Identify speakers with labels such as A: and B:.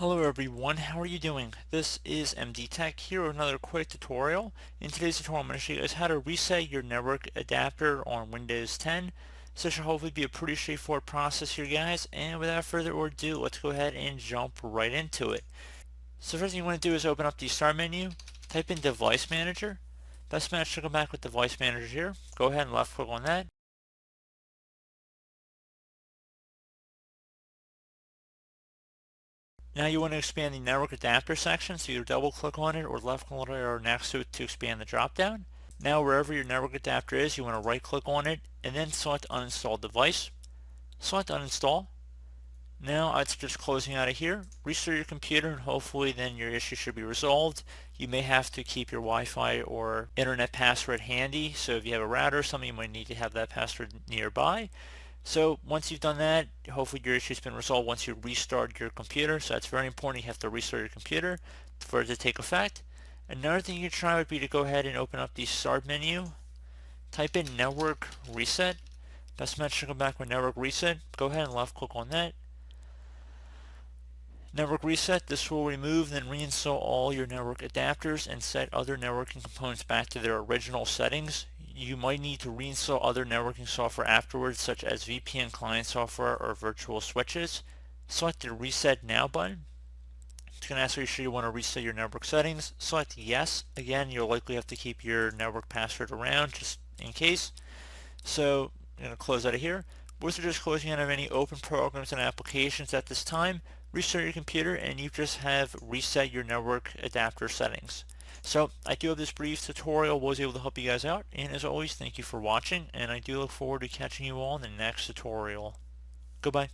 A: Hello everyone, how are you doing? This is MD Tech here with another quick tutorial. In today's tutorial I'm going to show you guys how to reset your network adapter on Windows 10. So this should hopefully be a pretty straightforward process here guys, and without further ado, let's go ahead and jump right into it. So first thing you want to do is open up the Start menu, type in Device Manager. Best match to come back with Device Manager here. Go ahead and left click on that. Now you want to expand the network adapter section, so either double click on it or left click on it or next to it to expand the drop down. Now wherever your network adapter is, you want to right click on it and then select uninstall device. Select uninstall. Now it's just closing out of here. Restart your computer and hopefully then your issue should be resolved. You may have to keep your Wi-Fi or internet password handy, so if you have a router or something you might need to have that password nearby. So once you've done that, hopefully your issue's been resolved once you restart your computer. So that's very important. You have to restart your computer for it to take effect. Another thing you can try would be to go ahead and open up the Start menu. Type in Network Reset. Best match to come back with Network Reset. Go ahead and left click on that. Network Reset. This will remove and then reinstall all your network adapters and set other networking components back to their original settings. You might need to reinstall other networking software afterwards, such as VPN client software or virtual switches. Select the Reset Now button. It's going to ask, are you sure you want to reset your network settings? Select Yes. Again, you'll likely have to keep your network password around just in case. So I'm going to close out of here. We're just closing out of any open programs and applications at this time. Restart your computer and you just have reset your network adapter settings. So I do hope this brief tutorial was able to help you guys out, and as always, thank you for watching, and I do look forward to catching you all in the next tutorial. Goodbye.